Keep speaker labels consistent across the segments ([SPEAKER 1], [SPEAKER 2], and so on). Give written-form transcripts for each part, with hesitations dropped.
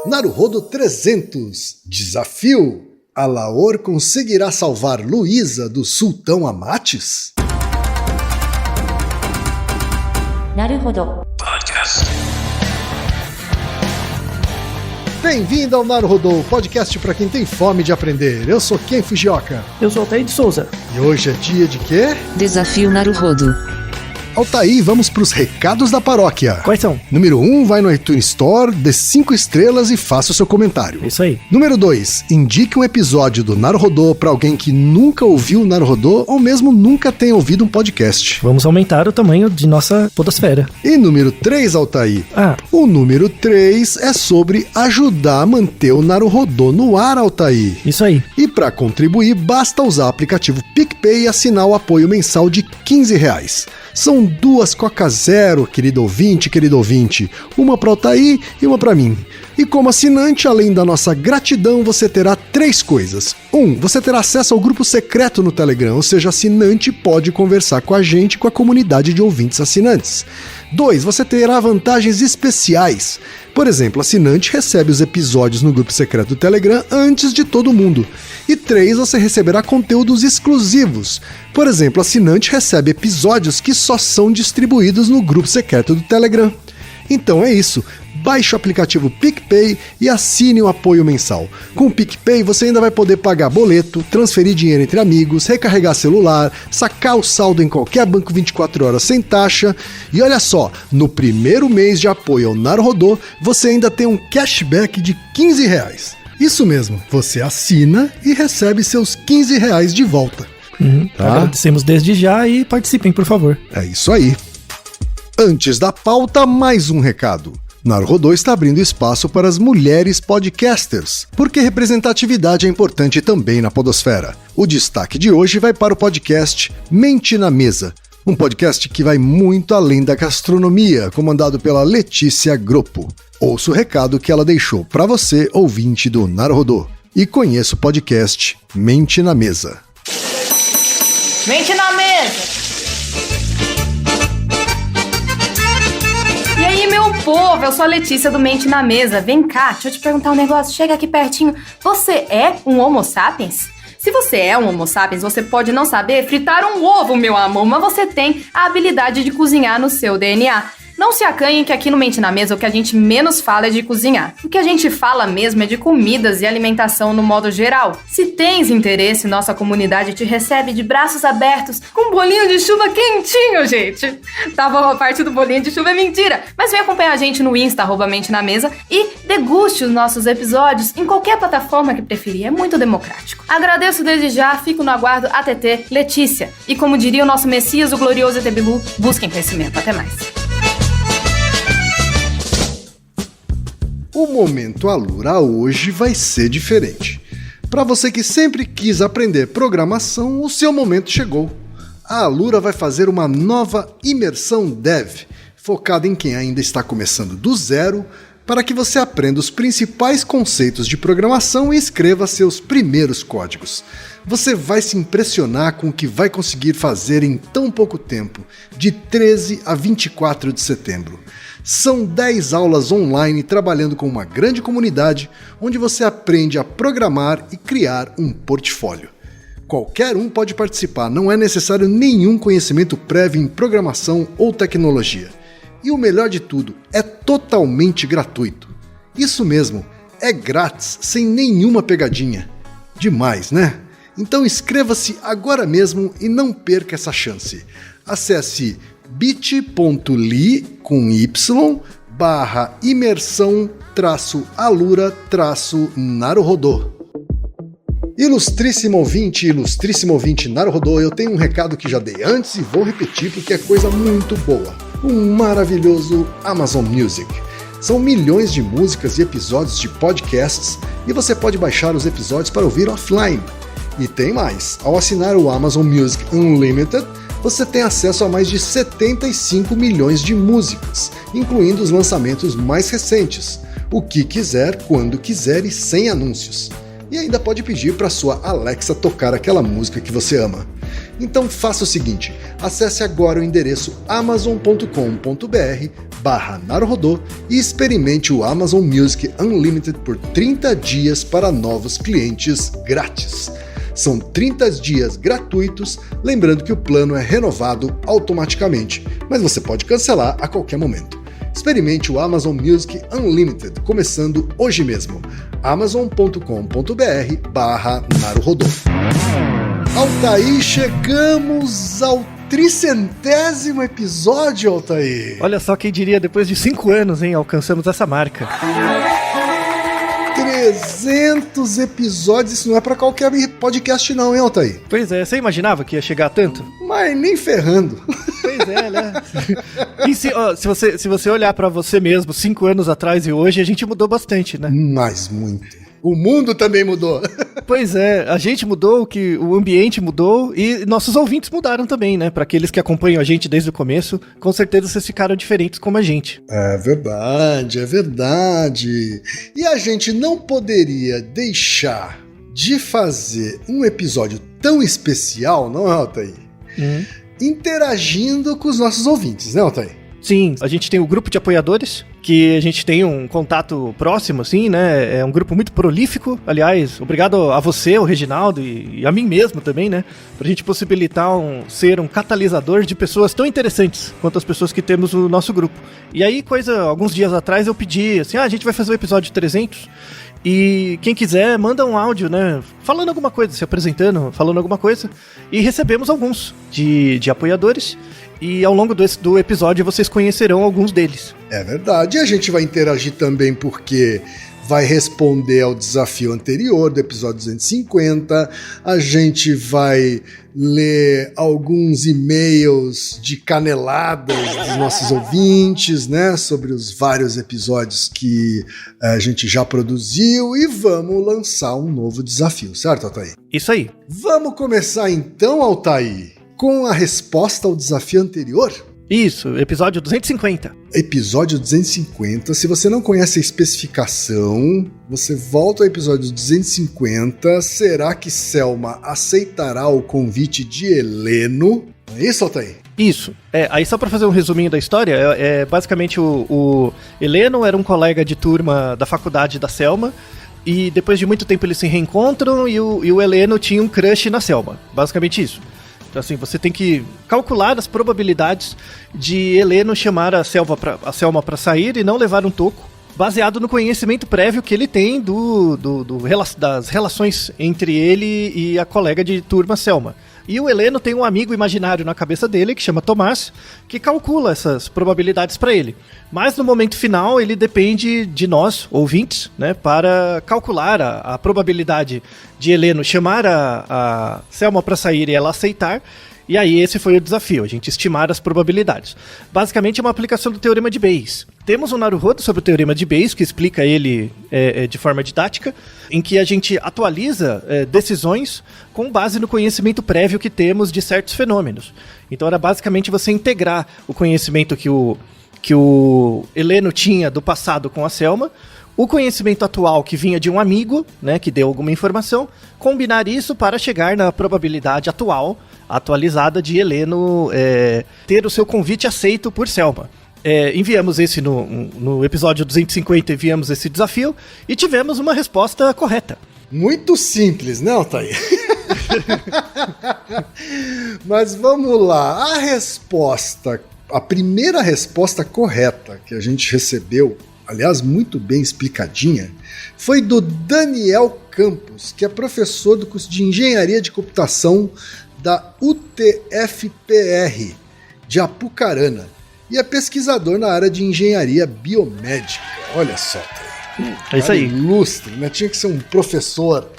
[SPEAKER 1] Naruhodo 300. Desafio. A Laor conseguirá salvar Luísa do Sultão Amates?
[SPEAKER 2] Naruhodo
[SPEAKER 3] Podcast.
[SPEAKER 1] Bem-vindo ao Naruhodo, podcast para quem tem fome de aprender. Eu sou Ken Fujioka.
[SPEAKER 4] Eu sou Altair de Souza.
[SPEAKER 1] E hoje é dia de quê?
[SPEAKER 2] Desafio Naruhodo.
[SPEAKER 1] Altair, vamos para os recados da paróquia.
[SPEAKER 4] Quais são?
[SPEAKER 1] Número 1, vai no iTunes Store, dê 5 estrelas e faça o seu comentário.
[SPEAKER 4] Isso aí.
[SPEAKER 1] Número 2, indique um episódio do Naruhodo para alguém que nunca ouviu o Naruhodo ou mesmo nunca tenha ouvido um podcast.
[SPEAKER 4] Vamos aumentar o tamanho de nossa podosfera.
[SPEAKER 1] E número 3, Altair. O número 3 é sobre ajudar a manter o Naruhodo no ar, Altair.
[SPEAKER 4] Isso aí.
[SPEAKER 1] E para contribuir, basta usar o aplicativo PicPay e assinar o apoio mensal de R$15. São 2 Coca Zero, querido ouvinte. Uma para o Altair e uma para mim. E como assinante, além da nossa gratidão, você terá 3 coisas. 1. Você terá acesso ao grupo secreto no Telegram, ou seja, assinante pode conversar com a gente e com a comunidade de ouvintes assinantes. 2. Você terá vantagens especiais. Por exemplo, assinante recebe os episódios no grupo secreto do Telegram antes de todo mundo. E 3. Você receberá conteúdos exclusivos. Por exemplo, assinante recebe episódios que só são distribuídos no grupo secreto do Telegram. Então é isso. Baixe o aplicativo PicPay e assine o apoio mensal. Com o PicPay você ainda vai poder pagar boleto, transferir dinheiro entre amigos, recarregar celular, sacar o saldo em qualquer banco 24 horas sem taxa. E olha só, no primeiro mês de apoio ao Naruhodo, você ainda tem um cashback de R$15. Isso mesmo, você assina e recebe seus R$15 de volta. Tá?
[SPEAKER 4] Agradecemos desde já e participem, por favor.
[SPEAKER 1] É isso aí. Antes da pauta, mais um recado. Naruhodo está abrindo espaço para as mulheres podcasters, porque representatividade é importante também na podosfera. O destaque de hoje vai para o podcast Mente na Mesa, um podcast que vai muito além da gastronomia, comandado pela Letícia Groppo. Ouça o recado que ela deixou para você, ouvinte do Naruhodo, e conheça o podcast Mente na Mesa.
[SPEAKER 5] Mente na mesa! E aí, meu povo, eu sou a Letícia do Mente na Mesa. Vem cá, deixa eu te perguntar um negócio, chega aqui pertinho. Você é um Homo sapiens? Se você é um Homo sapiens, você pode não saber fritar um ovo, meu amor, mas você tem a habilidade de cozinhar no seu DNA. Não se acanhem que aqui no Mente na Mesa o que a gente menos fala é de cozinhar. O que a gente fala mesmo é de comidas e alimentação no modo geral. Se tens interesse, nossa comunidade te recebe de braços abertos com um bolinho de chuva quentinho, gente. Tá bom, a parte do bolinho de chuva é mentira. Mas vem acompanhar a gente no Insta, @Mente na Mesa, e deguste os nossos episódios em qualquer plataforma que preferir. É muito democrático. Agradeço desde já, fico no aguardo, ATT, Letícia. E como diria o nosso Messias, o glorioso ET Bilu, busquem conhecimento. Até mais.
[SPEAKER 1] O Momento Alura hoje vai ser diferente. Para você que sempre quis aprender programação, o seu momento chegou. A Alura vai fazer uma nova imersão Dev, focada em quem ainda está começando do zero, para que você aprenda os principais conceitos de programação e escreva seus primeiros códigos. Você vai se impressionar com o que vai conseguir fazer em tão pouco tempo, de 13 a 24 de setembro. São 10 aulas online trabalhando com uma grande comunidade, onde você aprende a programar e criar um portfólio. Qualquer um pode participar, não é necessário nenhum conhecimento prévio em programação ou tecnologia. E o melhor de tudo, é totalmente gratuito. Isso mesmo, é grátis, sem nenhuma pegadinha. Demais, né? Então inscreva-se agora mesmo e não perca essa chance. Acesse bit.ly/imersão-alura-naruhodo. Ilustríssimo ouvinte Naruhodo, eu tenho um recado que já dei antes e vou repetir porque é coisa muito boa. Um maravilhoso Amazon Music. São milhões de músicas e episódios de podcasts e você pode baixar os episódios para ouvir offline. E tem mais, ao assinar o Amazon Music Unlimited, você tem acesso a mais de 75 milhões de músicas, incluindo os lançamentos mais recentes, o que quiser, quando quiser e sem anúncios. e ainda pode pedir para sua Alexa tocar aquela música que você ama. Então faça o seguinte, acesse agora o endereço amazon.com.br/naruhodô e experimente o Amazon Music Unlimited por 30 dias para novos clientes grátis. São 30 dias gratuitos, lembrando que o plano é renovado automaticamente, mas você pode cancelar a qualquer momento. Experimente o Amazon Music Unlimited, começando hoje mesmo. amazon.com.br/naruhodô. Altair, chegamos ao 300º episódio, Altair.
[SPEAKER 4] Olha só quem diria, depois de 5 anos, hein, alcançamos essa marca.
[SPEAKER 1] 300 episódios, isso não é pra qualquer podcast não, hein, Altair?
[SPEAKER 4] Pois é, você imaginava que ia chegar a tanto?
[SPEAKER 1] Mas nem ferrando.
[SPEAKER 4] Pois é, né? E se você olhar pra você mesmo, 5 anos atrás e hoje, a gente mudou bastante, né?
[SPEAKER 1] Mas muito. O mundo também mudou.
[SPEAKER 4] Pois é, a gente mudou, o ambiente mudou e nossos ouvintes mudaram também, né? Para aqueles que acompanham a gente desde o começo, com certeza vocês ficaram diferentes como a gente.
[SPEAKER 1] É verdade, é verdade. E a gente não poderia deixar de fazer um episódio tão especial, não é, Altair? Interagindo com os nossos ouvintes, né, Altair?
[SPEAKER 4] Sim, a gente tem o grupo de apoiadores, que a gente tem um contato próximo, assim, né? É um grupo muito prolífico. Aliás, obrigado a você, o Reginaldo, e a mim mesmo também, né? Pra gente possibilitar ser um catalisador de pessoas tão interessantes quanto as pessoas que temos no nosso grupo. E aí, alguns dias atrás, eu pedi, assim, a gente vai fazer o episódio 300... E quem quiser, manda um áudio, né? Falando alguma coisa, se apresentando, falando alguma coisa. E recebemos alguns de apoiadores. E ao longo do episódio vocês conhecerão alguns deles.
[SPEAKER 1] É verdade. E a gente vai interagir também porque vai responder ao desafio anterior do episódio 250. A gente vai ler alguns e-mails de caneladas dos nossos ouvintes, né, sobre os vários episódios que a gente já produziu e vamos lançar um novo desafio, certo, Altair?
[SPEAKER 4] Isso aí.
[SPEAKER 1] Vamos começar então, Altair, com a resposta ao desafio anterior?
[SPEAKER 4] Isso, episódio 250.
[SPEAKER 1] Episódio 250. Se você não conhece a especificação, você volta ao episódio 250. Será que Selma aceitará o convite de Heleno? É isso, Altair?
[SPEAKER 4] Isso. Aí só pra fazer um resuminho da história, basicamente o Heleno era um colega de turma da faculdade da Selma, e depois de muito tempo eles se reencontram e o Heleno tinha um crush na Selma. Basicamente isso. Então, assim, você tem que calcular as probabilidades de Heleno chamar a Selma para sair e não levar um toco, baseado no conhecimento prévio que ele tem das relações entre ele e a colega de turma Selma. E o Heleno tem um amigo imaginário na cabeça dele, que chama Tomás, que calcula essas probabilidades para ele. Mas no momento final, ele depende de nós, ouvintes, né, para calcular a probabilidade de Heleno chamar a Selma para sair e ela aceitar. E aí esse foi o desafio, a gente estimar as probabilidades. Basicamente é uma aplicação do Teorema de Bayes. Temos um Naruhodo sobre o Teorema de Bayes, que explica ele de forma didática, em que a gente atualiza decisões com base no conhecimento prévio que temos de certos fenômenos. Então era basicamente você integrar o conhecimento que o Heleno tinha do passado com a Selma, o conhecimento atual que vinha de um amigo, né, que deu alguma informação, combinar isso para chegar na probabilidade atualizada de Heleno ter o seu convite aceito por Selma. Enviamos esse no episódio 250, enviamos esse desafio e tivemos uma resposta correta.
[SPEAKER 1] Muito simples, né, Altair? Mas vamos lá, a primeira resposta correta que a gente recebeu, aliás, muito bem explicadinha, foi do Daniel Campos, que é professor do curso de Engenharia de Computação da UTFPR de Apucarana e é pesquisador na área de Engenharia Biomédica. Olha só,
[SPEAKER 4] é isso aí.
[SPEAKER 1] Ilustre, né? Tinha que ser um professor.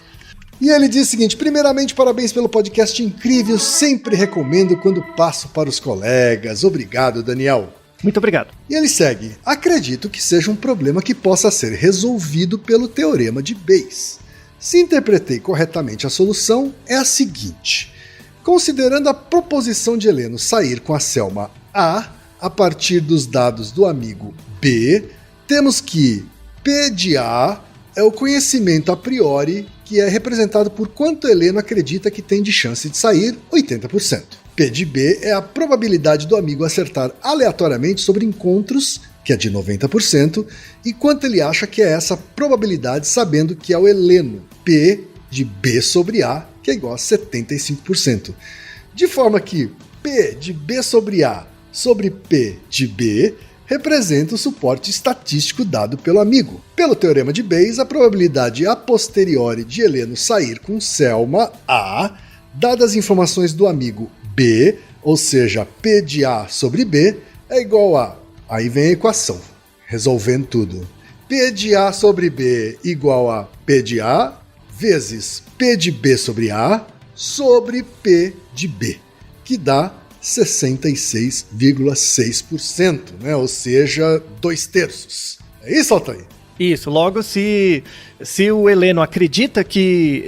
[SPEAKER 1] E ele diz o seguinte: primeiramente, parabéns pelo podcast incrível, sempre recomendo quando passo para os colegas. Obrigado, Daniel.
[SPEAKER 4] Muito obrigado.
[SPEAKER 1] E ele segue: acredito que seja um problema que possa ser resolvido pelo Teorema de Bayes. Se interpretei corretamente a solução, é a seguinte: considerando a proposição de Heleno sair com a Selma a partir dos dados do amigo B, temos que P de A é o conhecimento a priori que é representado por quanto Heleno acredita que tem de chance de sair, 80%. P de B é a probabilidade do amigo acertar aleatoriamente sobre encontros, que é de 90%, e quanto ele acha que é essa probabilidade sabendo que é o Heleno, P de B sobre A, que é igual a 75%. De forma que P de B sobre A sobre P de B representa o suporte estatístico dado pelo amigo. Pelo teorema de Bayes, a probabilidade a posteriori de Heleno sair com Selma, A, dadas as informações do amigo B, ou seja, P de A sobre B, é igual a... Aí vem a equação, resolvendo tudo. P de A sobre B igual a P de A vezes P de B sobre A sobre P de B, que dá 66,6%, né? Ou seja, 2/3. É isso, Altair?
[SPEAKER 4] Isso, logo se o Heleno acredita que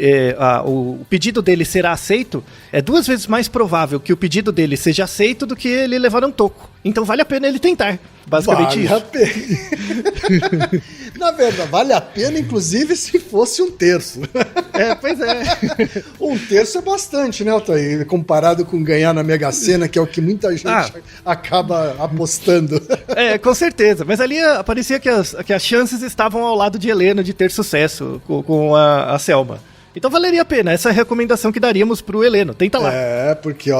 [SPEAKER 4] o pedido dele será aceito, é 2 vezes mais provável que o pedido dele seja aceito do que ele levar um toco. Então vale a pena ele tentar, basicamente
[SPEAKER 1] vale
[SPEAKER 4] isso.
[SPEAKER 1] A pena. Na verdade, vale a pena, inclusive, se fosse 1/3.
[SPEAKER 4] Pois é.
[SPEAKER 1] 1/3 é bastante, né, Altair? Comparado com ganhar na Mega Sena, que é o que muita gente acaba apostando.
[SPEAKER 4] Com certeza. Mas ali parecia que as chances estavam ao lado de Heleno de ter sucesso com a Selma. Então valeria a pena, essa é a recomendação que daríamos pro Heleno. Tenta lá.
[SPEAKER 1] Porque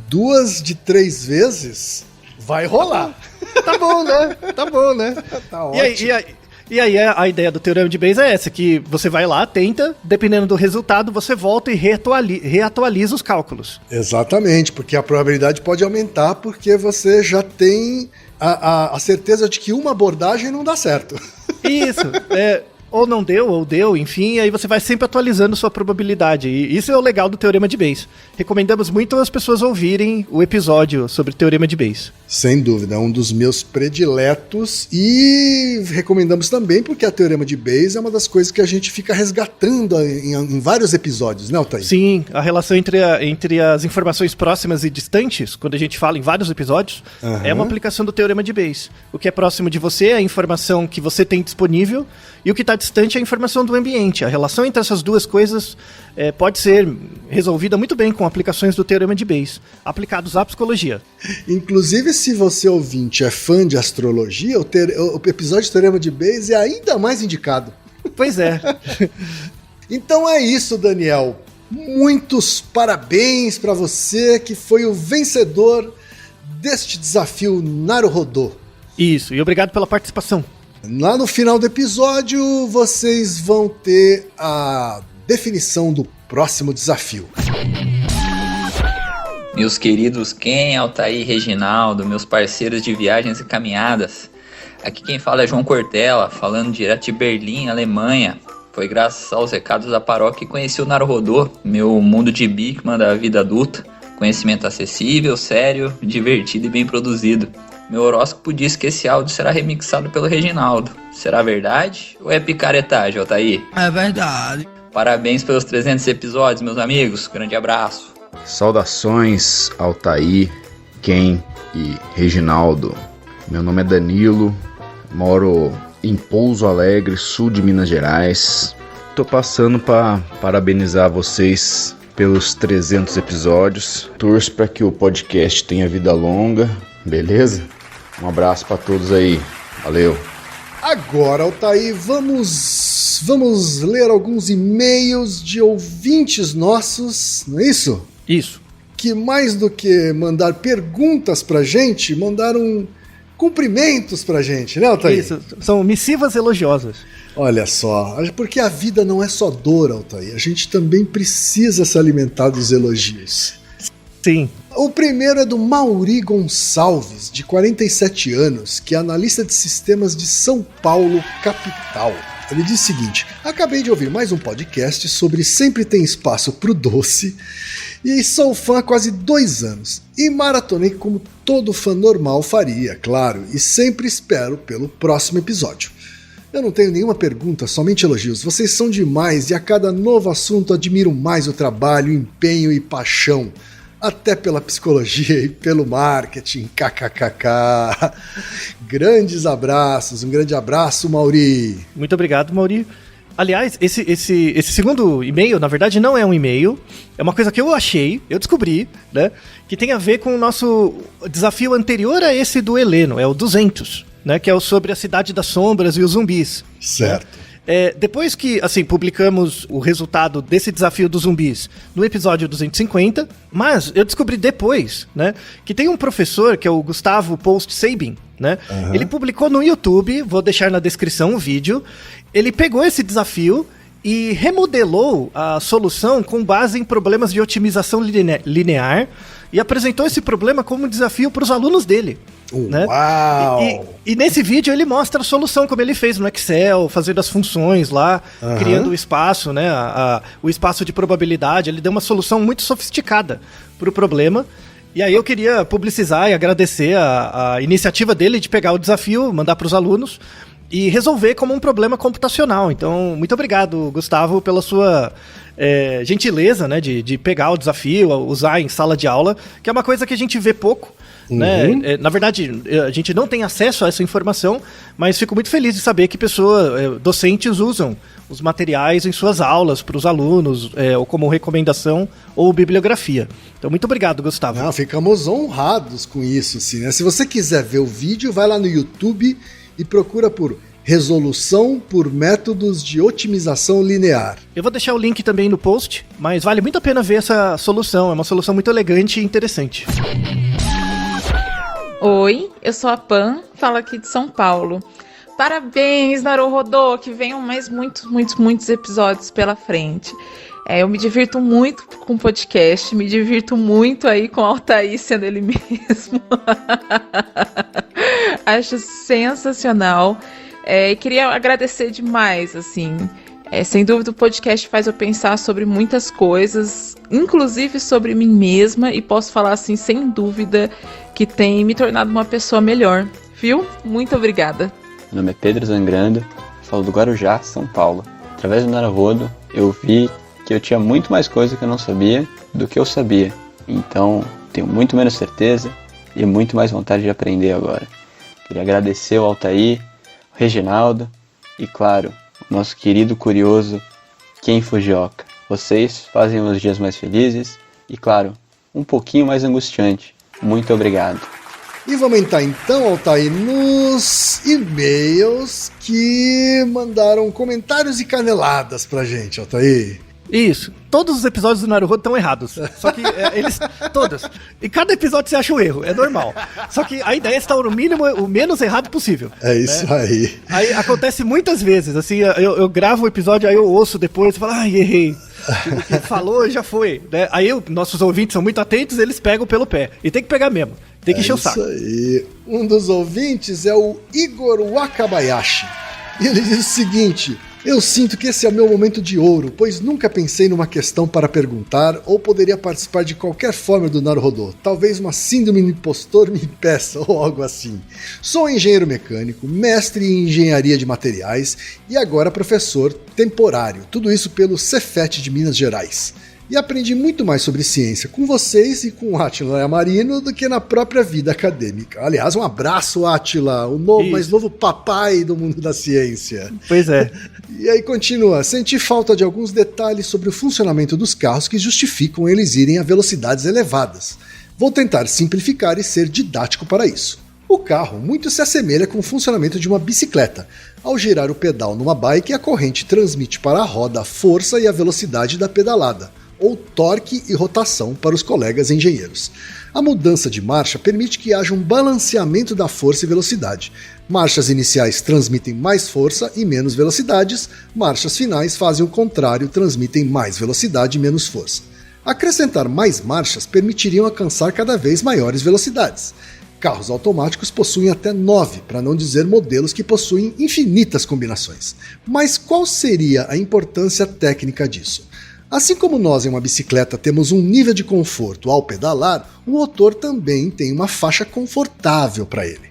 [SPEAKER 1] 2 de 3 vezes vai rolar.
[SPEAKER 4] Tá bom, né?
[SPEAKER 1] Tá ótimo.
[SPEAKER 4] E aí a ideia do teorema de Bayes é essa, que você vai lá, tenta, dependendo do resultado, você volta e reatualiza os cálculos.
[SPEAKER 1] Exatamente, porque a probabilidade pode aumentar porque você já tem a certeza de que uma abordagem não dá certo.
[SPEAKER 4] Isso, ou não deu, ou deu, enfim, aí você vai sempre atualizando sua probabilidade. E isso é o legal do teorema de Bayes. Recomendamos muito as pessoas ouvirem o episódio sobre o teorema de Bayes.
[SPEAKER 1] Sem dúvida, é um dos meus prediletos e recomendamos também porque a teorema de Bayes é uma das coisas que a gente fica resgatando em vários episódios, né, Altair?
[SPEAKER 4] Sim, a relação entre as informações próximas e distantes, quando a gente fala em vários episódios, é uma aplicação do teorema de Bayes. O que é próximo de você é a informação que você tem disponível e o que está distante é a informação do ambiente. A relação entre essas duas coisas pode ser resolvida muito bem com aplicações do teorema de Bayes, aplicados à psicologia.
[SPEAKER 1] Inclusive, se você ouvinte é fã de astrologia, o episódio do teorema de Bayes é ainda mais indicado.
[SPEAKER 4] Pois é.
[SPEAKER 1] Então é isso, Daniel. Muitos parabéns para você que foi o vencedor deste desafio Naruhodô.
[SPEAKER 4] Isso, e obrigado pela participação.
[SPEAKER 1] Lá no final do episódio, vocês vão ter a definição do próximo desafio.
[SPEAKER 3] Meus queridos Ken, Altair e Reginaldo, meus parceiros de viagens e caminhadas. Aqui quem fala é João Cortella, falando direto de Berlim, Alemanha. Foi graças aos recados da paróquia que conheci o Naruhodô, meu mundo de Bikman da vida adulta. Conhecimento acessível, sério, divertido e bem produzido. Meu horóscopo diz que esse áudio será remixado pelo Reginaldo. Será verdade ou é picaretagem, Altair?
[SPEAKER 6] É verdade.
[SPEAKER 3] Parabéns pelos 300 episódios, meus amigos. Grande abraço.
[SPEAKER 7] Saudações, Altair, Ken e Reginaldo. Meu nome é Danilo, moro em Pouso Alegre, sul de Minas Gerais. Tô passando para parabenizar vocês pelos 300 episódios. Torço para que o podcast tenha vida longa, beleza? Um abraço para todos aí, valeu!
[SPEAKER 1] Agora, Altair, vamos ler alguns e-mails de ouvintes nossos, não é isso?
[SPEAKER 4] Isso.
[SPEAKER 1] Que mais do que mandar perguntas pra gente, mandaram cumprimentos pra gente, né, Altair?
[SPEAKER 4] Isso, são missivas elogiosas.
[SPEAKER 1] Olha só, porque a vida não é só dor, Altair, a gente também precisa se alimentar dos elogios.
[SPEAKER 4] Sim.
[SPEAKER 1] O primeiro é do Mauri Gonçalves, de 47 anos, que é analista de sistemas de São Paulo, capital. Ele diz o seguinte: acabei de ouvir mais um podcast sobre Sempre Tem Espaço pro Doce e sou fã há quase 2 anos. E maratonei como todo fã normal faria, claro, e sempre espero pelo próximo episódio. Eu não tenho nenhuma pergunta, somente elogios. Vocês são demais e a cada novo assunto admiro mais o trabalho, empenho e paixão. Até pela psicologia e pelo marketing, kkkk. Grandes abraços, um grande abraço, Mauri.
[SPEAKER 4] Muito obrigado, Mauri. Aliás, esse segundo e-mail, na verdade, não é um e-mail. É uma coisa que eu descobri, né? Que tem a ver com o nosso desafio anterior a esse do Heleno, é o 200, né? Que é o sobre a Cidade das Sombras e os zumbis.
[SPEAKER 1] Certo.
[SPEAKER 4] Né? Depois que, assim, publicamos o resultado desse desafio dos zumbis no episódio 250, mas eu descobri depois, né? Que tem um professor, que é o Gustavo Post Sabin, né? Uhum. Ele publicou no YouTube, vou deixar na descrição o vídeo. Ele pegou esse desafio e remodelou a solução com base em problemas de otimização linear e apresentou esse problema como desafio para os alunos dele. Né?
[SPEAKER 1] Uau!
[SPEAKER 4] E nesse vídeo ele mostra a solução como ele fez no Excel, fazendo as funções lá, criando o espaço, né? O espaço de probabilidade. Ele deu uma solução muito sofisticada para o problema. E aí eu queria publicizar e agradecer a iniciativa dele de pegar o desafio, mandar para os alunos e resolver como um problema computacional. Então, muito obrigado, Gustavo, pela sua gentileza, né, de pegar o desafio, usar em sala de aula, que é uma coisa que a gente vê pouco. Uhum. Né? Na verdade, a gente não tem acesso a essa informação, mas fico muito feliz de saber que docentes usam os materiais em suas aulas para os alunos, ou como recomendação ou bibliografia. Então, muito obrigado, Gustavo.
[SPEAKER 1] Não, ficamos honrados com isso, sim, né? Se você quiser ver o vídeo, vai lá no YouTube e procura por resolução por métodos de otimização linear.
[SPEAKER 4] Eu vou deixar o link também no post, mas vale muito a pena ver essa solução. É uma solução muito elegante e interessante.
[SPEAKER 6] Oi, eu sou a Pan, falo aqui de São Paulo. Parabéns, Naruhodô, que venham mais muitos episódios pela frente. Eu me divirto muito com o podcast, me divirto muito aí com o Altair sendo ele mesmo. Acho sensacional. Queria agradecer demais, assim. Sem dúvida o podcast faz eu pensar sobre muitas coisas, inclusive sobre mim mesma, e posso falar assim, sem dúvida, que tem me tornado uma pessoa melhor. Viu? Muito obrigada.
[SPEAKER 8] Meu nome é Pedro Zangrando, falo do Guarujá, São Paulo. Através do Naruhodo, eu vi que eu tinha muito mais coisa que eu não sabia do que eu sabia. Então, tenho muito menos certeza e muito mais vontade de aprender agora. Queria agradecer ao Altair, ao Reginaldo e, claro, o nosso querido curioso Ken Fujioka. Vocês fazem os dias mais felizes e, claro, um pouquinho mais angustiante. Muito obrigado.
[SPEAKER 1] E vamos entrar então, Altair, nos e-mails que mandaram comentários e caneladas pra gente, Altair.
[SPEAKER 4] Isso. Todos os episódios do Naruhodo estão errados. Só que eles... Todos. E cada episódio você acha um erro. É normal. Só que a ideia é estar no mínimo, o menos errado possível.
[SPEAKER 1] É isso, né?
[SPEAKER 4] Aí acontece muitas vezes. Assim, eu gravo o episódio, aí eu ouço depois e falo, ai, errei. O que falou já foi. Né? Aí nossos ouvintes são muito atentos, eles pegam pelo pé. E tem que pegar mesmo. Tem que encher o saco.
[SPEAKER 1] Isso aí. Um dos ouvintes é o Igor Wakabayashi. E ele diz o seguinte: eu sinto que esse é o meu momento de ouro, pois nunca pensei numa questão para perguntar ou poderia participar de qualquer forma do Naruhodô. Talvez uma síndrome do impostor me impeça ou algo assim. Sou engenheiro mecânico, mestre em engenharia de materiais e agora professor temporário. Tudo isso pelo Cefet de Minas Gerais. E aprendi muito mais sobre ciência com vocês e com o Átila Yamarino do que na própria vida acadêmica. Aliás, um abraço, Átila, o mais novo papai do mundo da ciência.
[SPEAKER 4] Pois é.
[SPEAKER 1] E aí continua, senti falta de alguns detalhes sobre o funcionamento dos carros que justificam eles irem a velocidades elevadas. Vou tentar simplificar e ser didático para isso. O carro muito se assemelha com o funcionamento de uma bicicleta. Ao girar o pedal numa bike, a corrente transmite para a roda a força e a velocidade da pedalada, ou torque e rotação para os colegas engenheiros. A mudança de marcha permite que haja um balanceamento da força e velocidade. Marchas iniciais transmitem mais força e menos velocidades, marchas finais fazem o contrário, transmitem mais velocidade e menos força. Acrescentar mais marchas permitiriam alcançar cada vez maiores velocidades. Carros automáticos possuem até 9, para não dizer modelos que possuem infinitas combinações. Mas qual seria a importância técnica disso? Assim como nós em uma bicicleta temos um nível de conforto ao pedalar, o motor também tem uma faixa confortável para ele.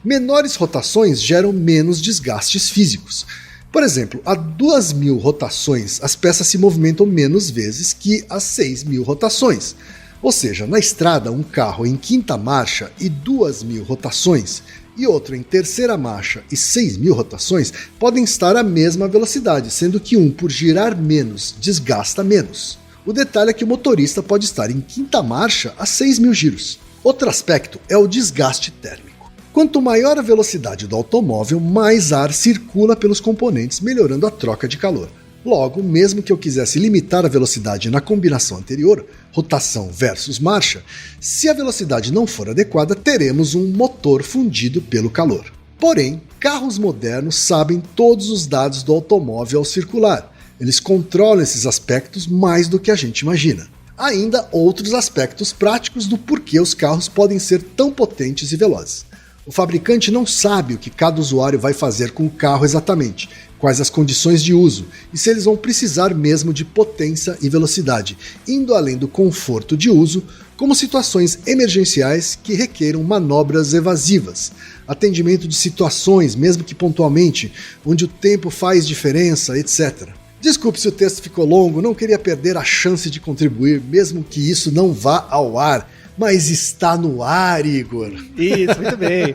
[SPEAKER 1] Menores rotações geram menos desgastes físicos. Por exemplo, a 2.000 rotações as peças se movimentam menos vezes que a 6.000 rotações. Ou seja, na estrada um carro em quinta marcha e 2.000 rotações e outro em terceira marcha e 6.000 rotações podem estar à mesma velocidade, sendo que um, por girar menos, desgasta menos. O detalhe é que o motorista pode estar em quinta marcha a 6.000 giros. Outro aspecto é o desgaste térmico. Quanto maior a velocidade do automóvel, mais ar circula pelos componentes, melhorando a troca de calor. Logo, mesmo que eu quisesse limitar a velocidade na combinação anterior, rotação versus marcha, se a velocidade não for adequada, teremos um motor fundido pelo calor. Porém, carros modernos sabem todos os dados do automóvel ao circular. Eles controlam esses aspectos mais do que a gente imagina. Ainda outros aspectos práticos do porquê os carros podem ser tão potentes e velozes. O fabricante não sabe o que cada usuário vai fazer com o carro exatamente, quais as condições de uso e se eles vão precisar mesmo de potência e velocidade, indo além do conforto de uso, como situações emergenciais que requeram manobras evasivas, atendimento de situações, mesmo que pontualmente, onde o tempo faz diferença, etc. Desculpe se o texto ficou longo, não queria perder a chance de contribuir, mesmo que isso não vá ao ar. Mas está no ar, Igor.
[SPEAKER 4] Isso, muito bem.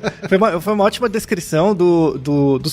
[SPEAKER 4] Foi uma ótima descrição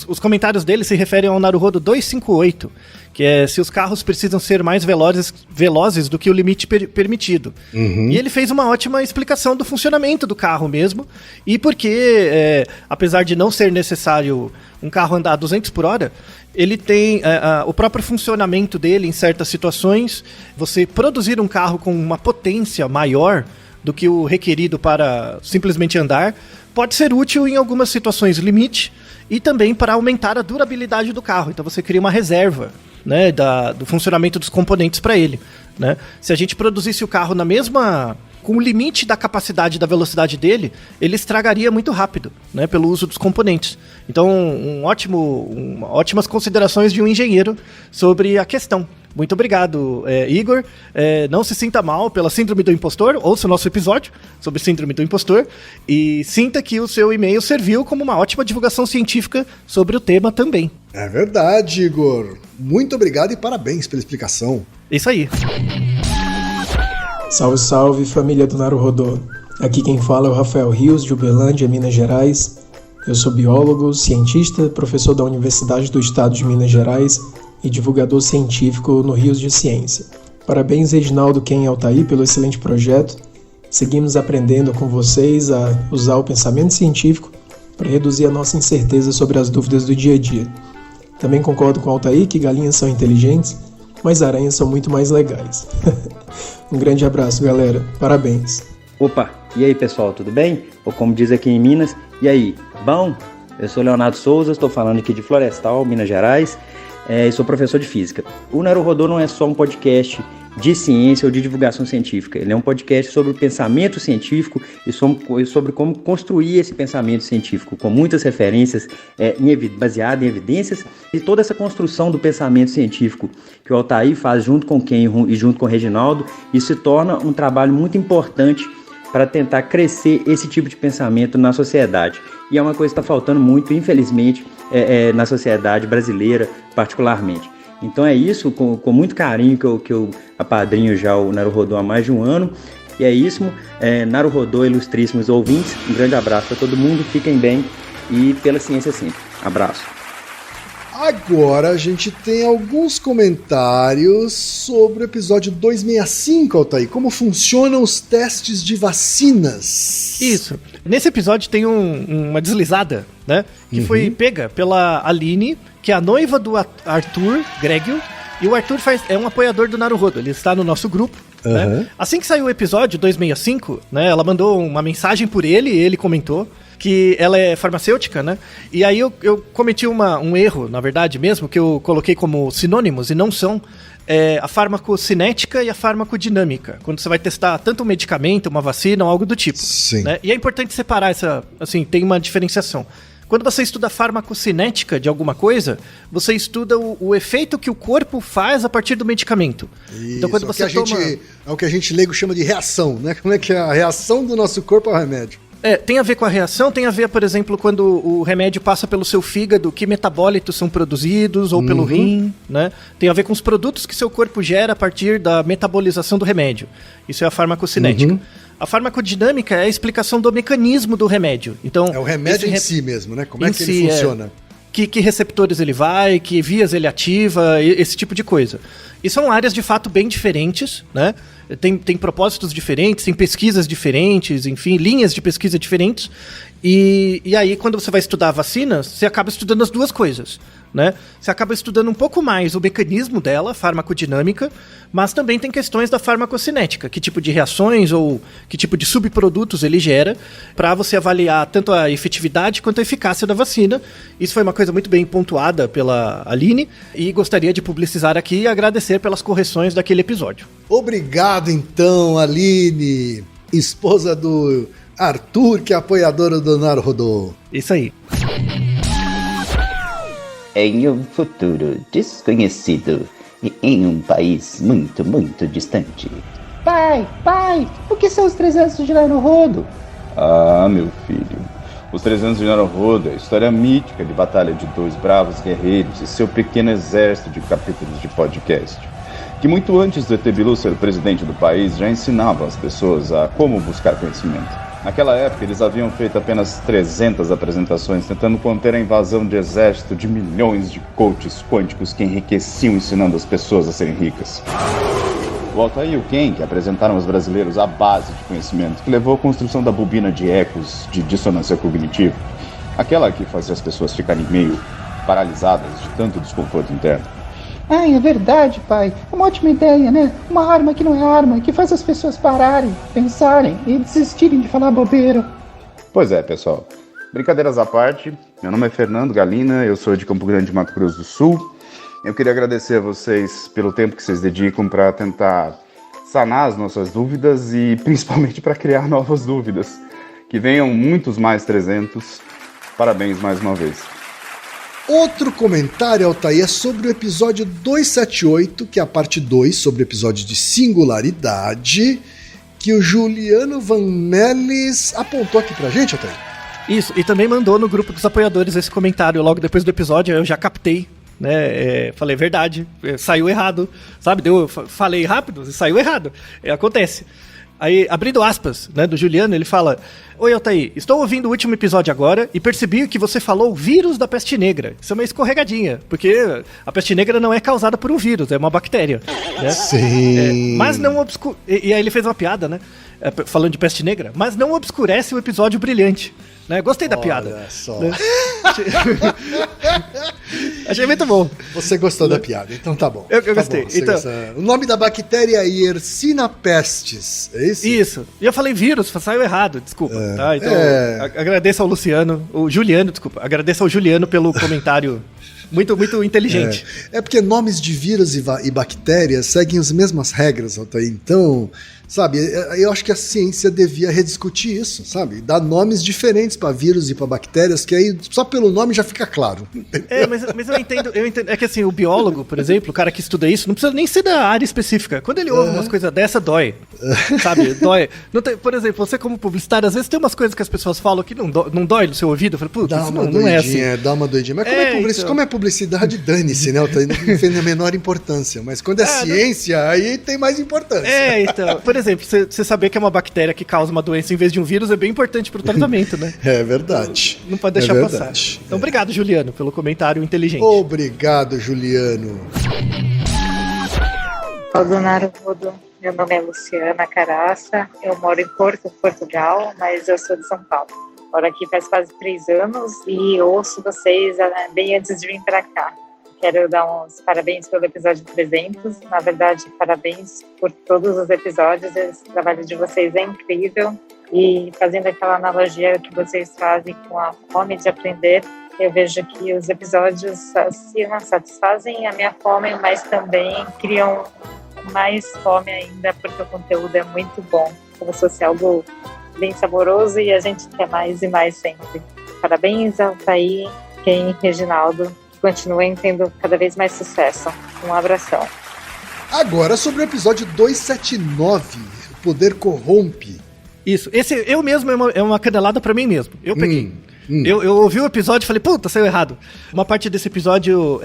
[SPEAKER 4] os comentários dele se referem ao Naruhodo 258, que é se os carros precisam ser mais velozes do que o limite permitido. E ele fez uma ótima explicação do funcionamento do carro mesmo, e porque, apesar de não ser necessário um carro andar a 200 por hora, ele tem o próprio funcionamento dele em certas situações. Você produzir um carro com uma potência maior do que o requerido para simplesmente andar, pode ser útil em algumas situações limite e também para aumentar a durabilidade do carro. Então você cria uma reserva, né, do funcionamento dos componentes para ele, né? Se a gente produzisse o carro com o limite da capacidade da velocidade dele, ele estragaria muito rápido, né, pelo uso dos componentes. Então, ótimas considerações de um engenheiro sobre a questão. Muito obrigado, Igor. Não se sinta mal pela síndrome do impostor, ouça o nosso episódio sobre síndrome do impostor e sinta que o seu e-mail serviu como uma ótima divulgação científica sobre o tema também.
[SPEAKER 1] É verdade, Igor. Muito obrigado e parabéns pela explicação.
[SPEAKER 4] Isso aí.
[SPEAKER 9] Salve, salve, família do Naruhodo. Aqui quem fala é o Rafael Rios, de Uberlândia, Minas Gerais. Eu sou biólogo, cientista, professor da Universidade do Estado de Minas Gerais e divulgador científico no Rios de Ciência. Parabéns, Reginaldo, Ken e Altair, pelo excelente projeto. Seguimos aprendendo com vocês a usar o pensamento científico para reduzir a nossa incerteza sobre as dúvidas do dia a dia. Também concordo com Altair que galinhas são inteligentes, mas aranhas são muito mais legais. Um grande abraço, galera. Parabéns.
[SPEAKER 10] Opa, e aí pessoal, tudo bem? Ou como diz aqui em Minas, e aí, bom? Eu sou Leonardo Souza, estou falando aqui de Florestal, Minas Gerais. E sou professor de física. O Naruhodo não é só um podcast de ciência ou de divulgação científica. Ele é um podcast sobre o pensamento científico e sobre como construir esse pensamento científico, com muitas referências baseadas em evidências, e toda essa construção do pensamento científico que o Altair faz junto com o Ken e junto com o Reginaldo, isso se torna um trabalho muito importante para tentar crescer esse tipo de pensamento na sociedade. E é uma coisa que está faltando muito, infelizmente, na sociedade brasileira particularmente. Então é isso, com muito carinho que eu apadrinho já o Naruhodo há mais de um ano. E é isso, Naruhodo, ilustríssimos ouvintes, um grande abraço para todo mundo, fiquem bem e pela ciência sempre. Abraço.
[SPEAKER 1] Agora a gente tem alguns comentários sobre o episódio 265, Altair. Como funcionam os testes de vacinas?
[SPEAKER 4] Isso. Nesse episódio tem uma deslizada, né? Que foi pega pela Aline, que é a noiva do Arthur Gregio. E o Arthur é um apoiador do Naruhodo. Ele está no nosso grupo. Né? Assim que saiu o episódio 265, né? Ela mandou uma mensagem por ele e ele comentou que ela é farmacêutica, né? E aí eu cometi um erro, na verdade mesmo, que eu coloquei como sinônimos e não são a farmacocinética e a farmacodinâmica. Quando você vai testar tanto um medicamento, uma vacina ou algo do tipo.
[SPEAKER 1] Sim.
[SPEAKER 4] Né? E é importante separar tem uma diferenciação. Quando você estuda a farmacocinética de alguma coisa, você estuda o efeito que o corpo faz a partir do medicamento.
[SPEAKER 1] Isso,
[SPEAKER 4] então, quando você
[SPEAKER 1] é o que a gente leigo chama de reação, né? Como é que é a reação do nosso corpo ao remédio?
[SPEAKER 4] Tem a ver com a reação, tem a ver, por exemplo, quando o remédio passa pelo seu fígado, que metabólitos são produzidos, ou pelo rim, né? Tem a ver com os produtos que seu corpo gera a partir da metabolização do remédio. Isso é a farmacocinética. A farmacodinâmica é a explicação do mecanismo do remédio. Então,
[SPEAKER 1] é o remédio em si mesmo, né? Como é que ele funciona?
[SPEAKER 4] Que receptores ele vai, que vias ele ativa, esse tipo de coisa. E são áreas, de fato, bem diferentes, né? Tem propósitos diferentes, tem pesquisas diferentes, enfim, linhas de pesquisa diferentes. E aí, quando você vai estudar vacinas, você acaba estudando as duas coisas, né? Você acaba estudando um pouco mais o mecanismo dela, farmacodinâmica, mas também tem questões da farmacocinética, que tipo de reações ou que tipo de subprodutos ele gera, para você avaliar tanto a efetividade quanto a eficácia da vacina. Isso foi uma coisa muito bem pontuada pela Aline, e gostaria de publicizar aqui e agradecer pelas correções daquele episódio.
[SPEAKER 1] Obrigado, então, Aline, esposa do Arthur, que é apoiadora do Naruhodô.
[SPEAKER 4] Isso aí.
[SPEAKER 11] Em um futuro desconhecido e em um país muito, muito distante. Pai, o que são os 300 de Naruhodo?
[SPEAKER 12] Ah, meu filho, os 300 de Naruhodo é a história mítica de batalha de 2 bravos guerreiros e seu pequeno exército de capítulos de podcast, que muito antes do ET Bilu ser o presidente do país já ensinavam as pessoas a como buscar conhecimento. Naquela época, eles haviam feito apenas 300 apresentações tentando conter a invasão de exército de milhões de coaches quânticos que enriqueciam ensinando as pessoas a serem ricas. O Altair e o Ken, que apresentaram aos brasileiros a base de conhecimento que levou à construção da bobina de ecos de dissonância cognitiva, aquela que fazia as pessoas ficarem meio paralisadas de tanto desconforto interno.
[SPEAKER 11] Ai, é verdade, pai. É uma ótima ideia, né? Uma arma que não é arma, que faz as pessoas pararem, pensarem e desistirem de falar bobeira.
[SPEAKER 12] Pois é, pessoal. Brincadeiras à parte, meu nome é Fernando Galina, eu sou de Campo Grande, Mato Grosso do Sul. Eu queria agradecer a vocês pelo tempo que vocês dedicam para tentar sanar as nossas dúvidas e principalmente para criar novas dúvidas. Que venham muitos mais 300. Parabéns mais uma vez.
[SPEAKER 1] Outro comentário, Altair, é sobre o episódio 278, que é a parte 2, sobre o episódio de singularidade, que o Juliano Van Melis apontou aqui pra gente, Altair.
[SPEAKER 4] Isso, e também mandou no grupo dos apoiadores esse comentário logo depois do episódio, eu já captei, né, falei verdade, saiu errado, sabe, falei rápido e saiu errado, acontece. Aí, abrindo aspas, né, do Juliano, ele fala: Oi, Altair, estou ouvindo o último episódio agora e percebi que você falou vírus da peste negra. Isso é uma escorregadinha, porque a peste negra não é causada por um vírus, é uma bactéria. Né?
[SPEAKER 1] Sim.
[SPEAKER 4] Mas não e aí ele fez uma piada, né? Falando de peste negra, mas não obscurece o episódio brilhante. Né? Gostei da piada.
[SPEAKER 1] Olha só.
[SPEAKER 4] Né? Achei muito bom.
[SPEAKER 1] Você gostou da piada, então tá bom.
[SPEAKER 4] Eu gostei.
[SPEAKER 1] Bom,
[SPEAKER 4] então,
[SPEAKER 1] o nome da bactéria é Yersinia pestis, é isso?
[SPEAKER 4] Isso. E eu falei vírus, saiu errado, desculpa. Tá? Então, agradeço ao Juliano, agradeço ao Juliano pelo comentário muito, muito inteligente.
[SPEAKER 1] É porque nomes de vírus e bactérias seguem as mesmas regras, Altair. Então, sabe, eu acho que a ciência devia rediscutir isso, sabe? Dar nomes diferentes para vírus e para bactérias, que aí só pelo nome já fica claro.
[SPEAKER 4] Mas eu entendo. É que assim, o biólogo, por exemplo, o cara que estuda isso, não precisa nem ser da área específica. Quando ele ouve umas coisas dessa, dói. Sabe? Dói. Não tem, por exemplo, você como publicitário, às vezes tem umas coisas que as pessoas falam que não dói no seu ouvido. Eu falo, putz, isso não é assim.
[SPEAKER 1] Dá uma doidinha. Mas como é publicidade, dane-se, né? Não tem a menor importância. Mas quando é ciência, aí tem mais importância.
[SPEAKER 4] Então. Por exemplo, você saber que é uma bactéria que causa uma doença em vez de um vírus é bem importante pro tratamento, né?
[SPEAKER 1] É verdade.
[SPEAKER 4] Não pode deixar passar. Então, obrigado, Juliano, pelo comentário inteligente.
[SPEAKER 1] Obrigado, Juliano.
[SPEAKER 13] Olá, Naruhodo. Meu nome é Luciana Caraça. Eu moro em Porto, Portugal, mas eu sou de São Paulo. Moro aqui faz quase 3 anos e ouço vocês bem antes de vir para cá. Quero dar uns parabéns pelo episódio 300. Na verdade, parabéns por todos os episódios. Esse trabalho de vocês é incrível. E fazendo aquela analogia que vocês fazem com a fome de aprender, eu vejo que os episódios satisfazem a minha fome, mas também criam mais fome ainda, porque o conteúdo é muito bom. Como se fosse algo bem saboroso e a gente quer mais e mais sempre. Parabéns ao Altair, Ken e Reginaldo. Continuem tendo cada vez mais sucesso. Um abração.
[SPEAKER 1] Agora sobre o episódio 279, O Poder Corrompe.
[SPEAKER 4] Isso, esse eu mesmo é uma canelada pra mim mesmo. Eu peguei. Eu ouvi o episódio e falei, puta, saiu errado. Uma parte desse episódio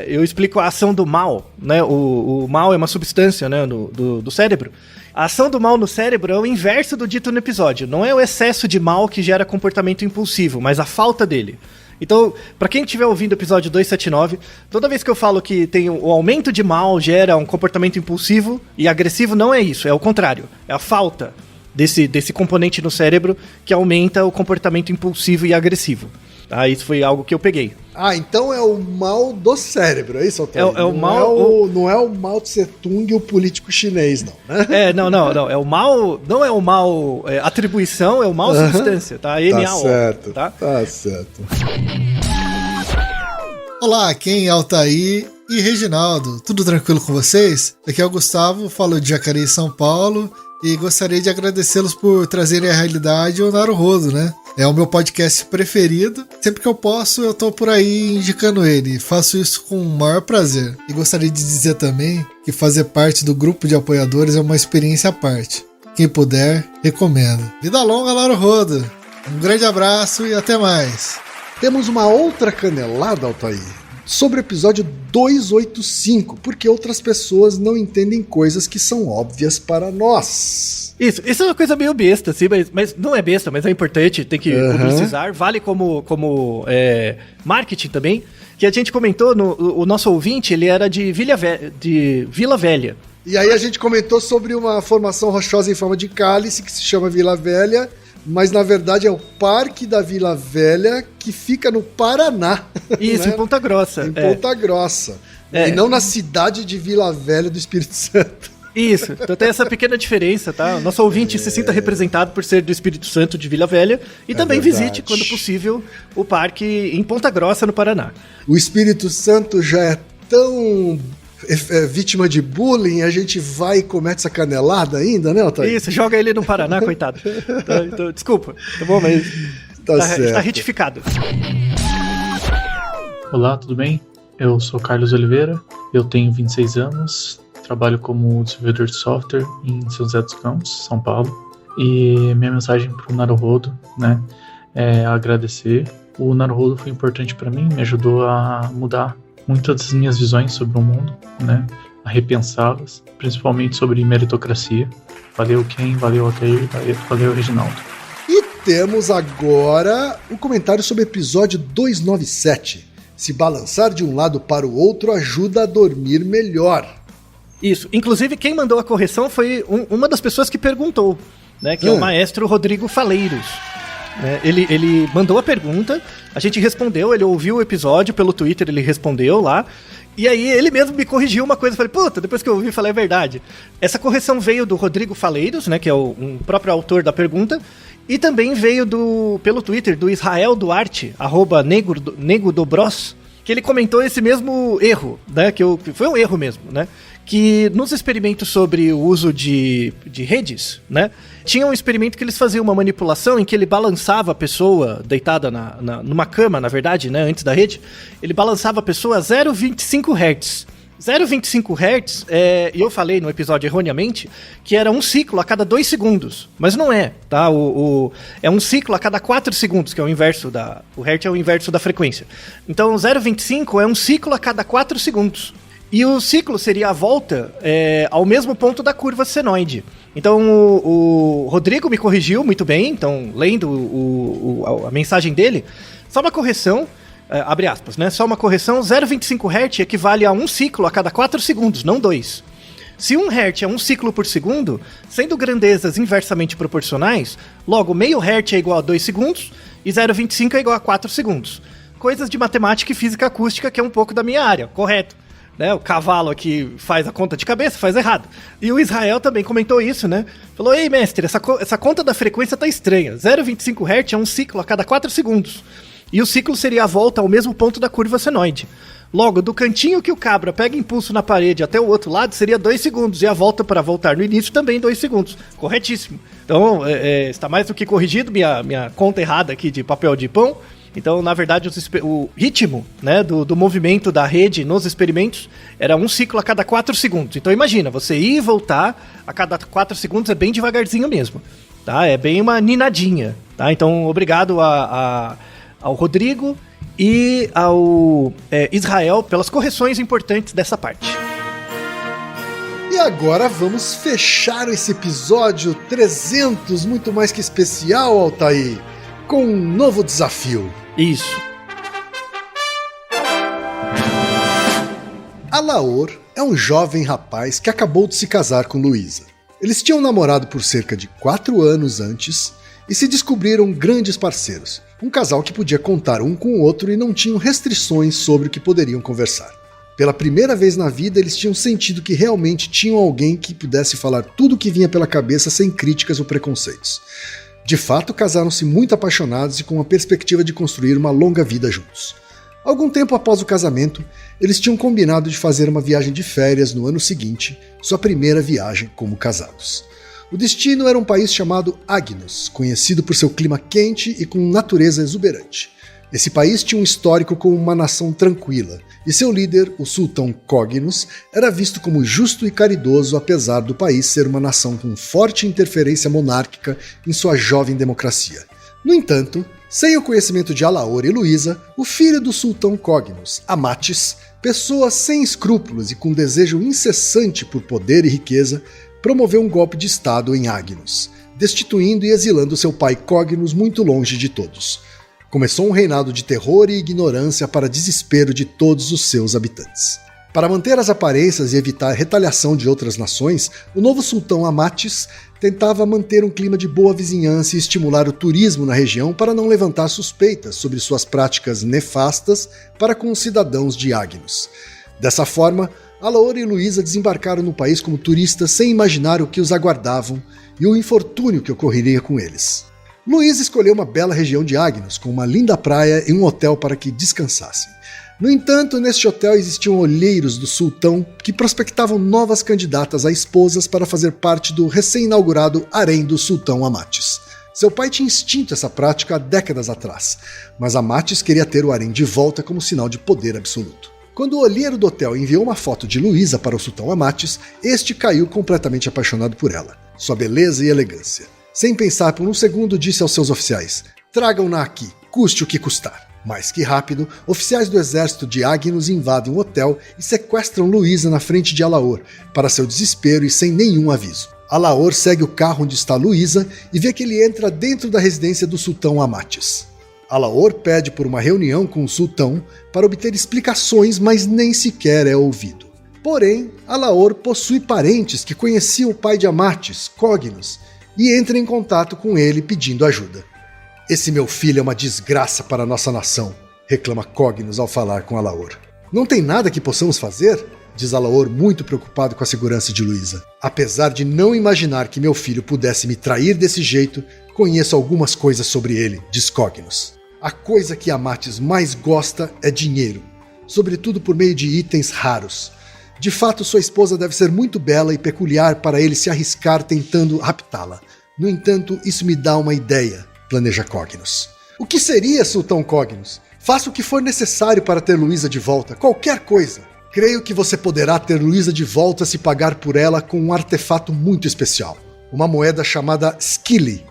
[SPEAKER 4] eu explico a ação do mal, né? O mal é uma substância, né, do cérebro. A ação do mal no cérebro é o inverso do dito no episódio. Não é o excesso de mal que gera comportamento impulsivo, mas a falta dele. Então, pra quem estiver ouvindo o episódio 279, toda vez que eu falo que tem o aumento de mal gera um comportamento impulsivo e agressivo, não é isso, é o contrário. É a falta desse componente no cérebro que aumenta o comportamento impulsivo e agressivo. Tá? Isso foi algo que eu peguei.
[SPEAKER 1] Ah, então é o mal do cérebro, é isso, Otávio?
[SPEAKER 4] É o mal...
[SPEAKER 1] Não é o Mao Tse Tung, o político chinês, não, né?
[SPEAKER 4] Não. É o mal... Não é o mal atribuição, é o mal substância, tá?
[SPEAKER 1] Tá certo, tá certo.
[SPEAKER 14] Olá, quem é Altair e Reginaldo? Tudo tranquilo com vocês? Aqui é o Gustavo, falo de Jacareí, São Paulo, e gostaria de agradecê-los por trazerem à realidade o Naruhodo, né? É o meu podcast preferido. Sempre que eu posso, eu tô por aí indicando ele. Faço isso com o maior prazer. E gostaria de dizer também que fazer parte do grupo de apoiadores é uma experiência à parte. Quem puder, recomendo. Vida longa, Naruhodo! Um grande abraço e até mais!
[SPEAKER 1] Temos uma outra canelada, Altair, sobre o episódio 285, porque outras pessoas não entendem coisas que são óbvias para nós.
[SPEAKER 4] Isso é uma coisa meio besta, assim, mas não é besta, mas é importante, tem que publicizar, vale como marketing também, que a gente comentou, o nosso ouvinte, ele era de Vila Velha.
[SPEAKER 1] E aí a gente comentou sobre uma formação rochosa em forma de cálice, que se chama Vila Velha, mas na verdade é o Parque da Vila Velha, que fica no Paraná.
[SPEAKER 4] Isso, né? Em Ponta Grossa.
[SPEAKER 1] Em Ponta Grossa. E não na cidade de Vila Velha do Espírito Santo.
[SPEAKER 4] Isso, então tem essa pequena diferença, tá? O nosso ouvinte se sinta representado por ser do Espírito Santo de Vila Velha e também visite, quando possível, o parque em Ponta Grossa, no Paraná.
[SPEAKER 1] O Espírito Santo já é tão vítima de bullying, a gente vai e comete essa canelada ainda, né, Otávio?
[SPEAKER 4] Isso, joga ele no Paraná, coitado. Então, desculpa, tá bom, mas está retificado.
[SPEAKER 15] Olá, tudo bem? Eu sou Carlos Oliveira, eu tenho 26 anos, trabalho como desenvolvedor de software em São José dos Campos, São Paulo. E minha mensagem para o Naruhodo, né, é agradecer. O Naruhodo foi importante para mim, me ajudou a mudar muitas das minhas visões sobre o mundo, né, a repensá-las, principalmente sobre meritocracia. Valeu, Ken, valeu, Altair, valeu, Reginaldo.
[SPEAKER 1] E temos agora o comentário sobre o episódio 297. Se balançar de um lado para o outro ajuda a dormir melhor.
[SPEAKER 4] Isso. Inclusive, quem mandou a correção foi uma das pessoas que perguntou, né? Que é o maestro Rodrigo Faleiros. Ele mandou a pergunta, a gente respondeu, ele ouviu o episódio pelo Twitter, ele respondeu lá. E aí ele mesmo me corrigiu uma coisa, falei, puta, depois que eu ouvi, falei, é verdade. Essa correção veio do Rodrigo Faleiros, né? Que é o próprio autor da pergunta. E também veio pelo Twitter do Israel Duarte, @NegoDobros, que ele comentou esse mesmo erro, né? Que foi um erro mesmo, né? Que nos experimentos sobre o uso de redes, né? Tinha um experimento que eles faziam uma manipulação em que ele balançava a pessoa deitada numa cama, na verdade, né? Antes da rede, ele balançava a pessoa a 0,25 Hz. 0,25 Hz, e eu falei no episódio erroneamente, que era um ciclo a cada 2 segundos. Mas não é, tá? É um ciclo a cada 4 segundos, que é o inverso o Hertz é o inverso da frequência. Então, 0,25 é um ciclo a cada 4 segundos. E o ciclo seria a volta ao mesmo ponto da curva senoide. Então, o Rodrigo me corrigiu muito bem, então, lendo a mensagem dele, só uma correção... abre aspas, né? Só uma correção, 0,25 Hz equivale a um ciclo a cada 4 segundos, não 2. Se 1 Hz é um ciclo por segundo, sendo grandezas inversamente proporcionais, logo meio Hz é igual a 2 segundos e 0,25 é igual a 4 segundos. Coisas de matemática e física acústica, que é um pouco da minha área, correto? Né? O cavalo aqui faz a conta de cabeça, faz errado. E o Israel também comentou isso, né? Falou, ei mestre, essa conta da frequência tá estranha. 0,25 Hz é um ciclo a cada 4 segundos. E o ciclo seria a volta ao mesmo ponto da curva senoide. Logo, do cantinho que o cabra pega impulso na parede até o outro lado, seria 2 segundos. E a volta para voltar no início também 2 segundos. Corretíssimo. Então, está mais do que corrigido minha conta errada aqui de papel de pão. Então, na verdade, o ritmo, né, do movimento da rede nos experimentos era um ciclo a cada 4 segundos. Então, imagina, você ir e voltar a cada 4 segundos é bem devagarzinho mesmo. Tá? É bem uma ninadinha. Tá? Então, obrigado ao Rodrigo e ao Israel pelas correções importantes dessa parte.
[SPEAKER 1] E agora vamos fechar esse episódio 300, muito mais que especial, Altair, com um novo desafio.
[SPEAKER 4] Isso.
[SPEAKER 1] Alaor é um jovem rapaz que acabou de se casar com Luísa. Eles tinham namorado por cerca de 4 anos antes e se descobriram grandes parceiros. Um casal que podia contar um com o outro e não tinham restrições sobre o que poderiam conversar. Pela primeira vez na vida, eles tinham sentido que realmente tinham alguém que pudesse falar tudo o que vinha pela cabeça sem críticas ou preconceitos. De fato, casaram-se muito apaixonados e com a perspectiva de construir uma longa vida juntos. Algum tempo após o casamento, eles tinham combinado de fazer uma viagem de férias no ano seguinte, sua primeira viagem como casados. O destino era um país chamado Agnos, conhecido por seu clima quente e com natureza exuberante. Esse país tinha um histórico como uma nação tranquila, e seu líder, o sultão Cognos, era visto como justo e caridoso apesar do país ser uma nação com forte interferência monárquica em sua jovem democracia. No entanto, sem o conhecimento de Alaor e Luísa, o filho do sultão Cognos, Amatis, pessoa sem escrúpulos e com desejo incessante por poder e riqueza, promoveu um golpe de estado em Agnos, destituindo e exilando seu pai Cognos muito longe de todos. Começou um reinado de terror e ignorância para desespero de todos os seus habitantes. Para manter as aparências e evitar retaliação de outras nações, o novo sultão Amatis tentava manter um clima de boa vizinhança e estimular o turismo na região para não levantar suspeitas sobre suas práticas nefastas para com os cidadãos de Agnos. Dessa forma, Alaor e Luísa desembarcaram no país como turistas sem imaginar o que os aguardavam e o infortúnio que ocorreria com eles. Luísa escolheu uma bela região de Agnos, com uma linda praia e um hotel para que descansassem. No entanto, neste hotel existiam olheiros do sultão que prospectavam novas candidatas a esposas para fazer parte do recém-inaugurado harém do sultão Amatis. Seu pai tinha extinto essa prática há décadas atrás, mas Amatis queria ter o harém de volta como sinal de poder absoluto. Quando o olheiro do hotel enviou uma foto de Luísa para o sultão Amatis, este caiu completamente apaixonado por ela, sua beleza e elegância. Sem pensar por um segundo, disse aos seus oficiais: "Tragam-na aqui, custe o que custar." Mais que rápido, oficiais do exército de Agnos invadem o hotel e sequestram Luísa na frente de Alaor, para seu desespero e sem nenhum aviso. Alaor segue o carro onde está Luísa e vê que ele entra dentro da residência do sultão Amatis. Alaor pede por uma reunião com o sultão para obter explicações, mas nem sequer é ouvido. Porém, Alaor possui parentes que conheciam o pai de Amatis, Cognos, e entra em contato com ele pedindo ajuda. "Esse meu filho é uma desgraça para a nossa nação", reclama Cognos ao falar com Alaor. "Não tem nada que possamos fazer?", diz Alaor, muito preocupado com a segurança de Luísa. "Apesar de não imaginar que meu filho pudesse me trair desse jeito, conheço algumas coisas sobre ele", diz Cognos. "A coisa que Amatis mais gosta é dinheiro, sobretudo por meio de itens raros. De fato, sua esposa deve ser muito bela e peculiar para ele se arriscar tentando raptá-la. No entanto, isso me dá uma ideia", planeja Cognos. "O que seria, sultão Cognos? Faça o que for necessário para ter Luísa de volta, qualquer coisa. Creio que você poderá ter Luísa de volta se pagar por ela com um artefato muito especial, uma moeda chamada Skili.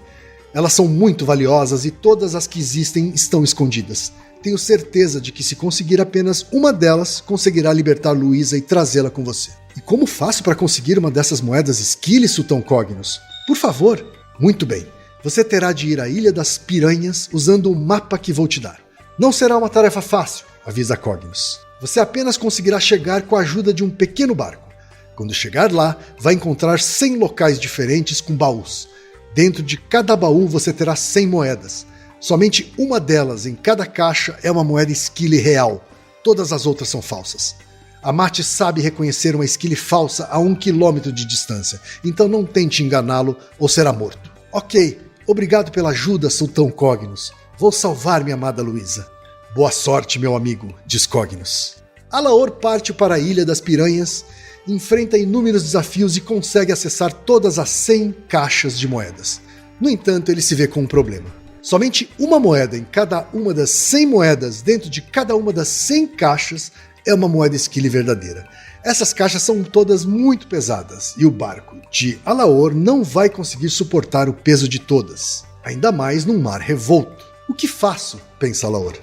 [SPEAKER 1] Elas são muito valiosas e todas as que existem estão escondidas. Tenho certeza de que se conseguir apenas uma delas, conseguirá libertar Luísa e trazê-la com você." "E como faço para conseguir uma dessas moedas Skili, sultão Cognos? Por favor." "Muito bem. Você terá de ir à Ilha das Piranhas usando o mapa que vou te dar. Não será uma tarefa fácil", avisa Cognos. "Você apenas conseguirá chegar com a ajuda de um pequeno barco. Quando chegar lá, vai encontrar 100 locais diferentes com baús. Dentro de cada baú você terá 100 moedas. Somente uma delas em cada caixa é uma moeda Skili real. Todas as outras são falsas. Amatis sabe reconhecer uma Skili falsa a 1 quilômetro de distância, então não tente enganá-lo ou será morto." "Ok, obrigado pela ajuda, sultão Cognos. Vou salvar minha amada Luísa." "Boa sorte, meu amigo", diz Cognos. Alaor parte para a Ilha das Piranhas, enfrenta inúmeros desafios e consegue acessar todas as 100 caixas de moedas. No entanto, ele se vê com um problema. Somente uma moeda em cada uma das 100 moedas dentro de cada uma das 100 caixas é uma moeda Skili verdadeira. Essas caixas são todas muito pesadas e o barco de Alaor não vai conseguir suportar o peso de todas, ainda mais num mar revolto. O que faço? Pensa Alaor.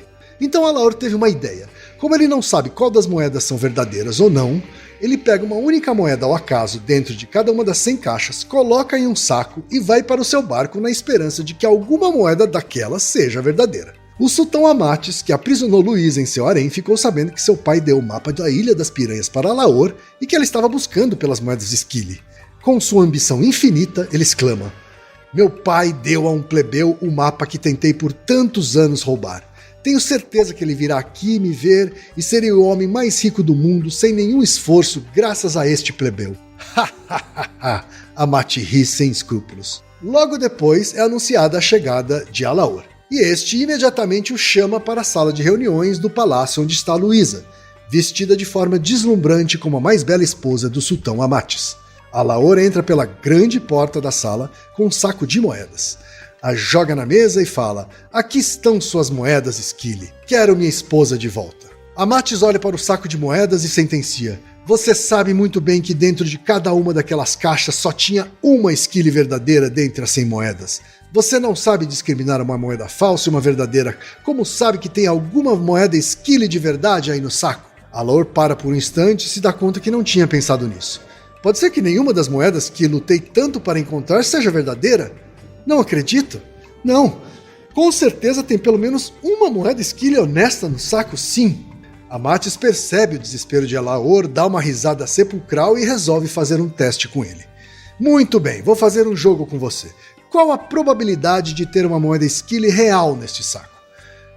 [SPEAKER 1] Então Alaor teve uma ideia. Como ele não sabe qual das moedas são verdadeiras ou não, ele pega uma única moeda ao acaso dentro de cada uma das 100 caixas, coloca em um saco e vai para o seu barco na esperança de que alguma moeda daquela seja verdadeira. O sultão Amates, que aprisionou Luísa em seu harém, ficou sabendo que seu pai deu o mapa da Ilha das Piranhas para Alaor e que ela estava buscando pelas moedas Esquile. Com sua ambição infinita, ele exclama: "Meu pai deu a um plebeu o mapa que tentei por tantos anos roubar. Tenho certeza que ele virá aqui me ver e serei o homem mais rico do mundo sem nenhum esforço graças a este plebeu." Ha ha ha ha! Amate ri sem escrúpulos. Logo depois é anunciada a chegada de Alaor. E este imediatamente o chama para a sala de reuniões do palácio onde está Luísa, vestida de forma deslumbrante como a mais bela esposa do sultão Amates. Alaor entra pela grande porta da sala com um saco de moedas. A joga na mesa e fala: "Aqui estão suas moedas, Esquile. Quero minha esposa de volta." Amates olha para o saco de moedas e sentencia: "Você sabe muito bem que dentro de cada uma daquelas caixas só tinha uma Esquile verdadeira dentre as 100 moedas. Você não sabe discriminar uma moeda falsa e uma verdadeira, como sabe que tem alguma moeda Esquile de verdade aí no saco?" Alaor para por um instante e se dá conta que não tinha pensado nisso. Pode ser que nenhuma das moedas que lutei tanto para encontrar seja verdadeira? Não acredito? Não. Com certeza tem pelo menos uma moeda Esquile honesta no saco, sim. Amates percebe o desespero de Alaor, dá uma risada sepulcral e resolve fazer um teste com ele. "Muito bem, vou fazer um jogo com você. Qual a probabilidade de ter uma moeda Esquile real neste saco?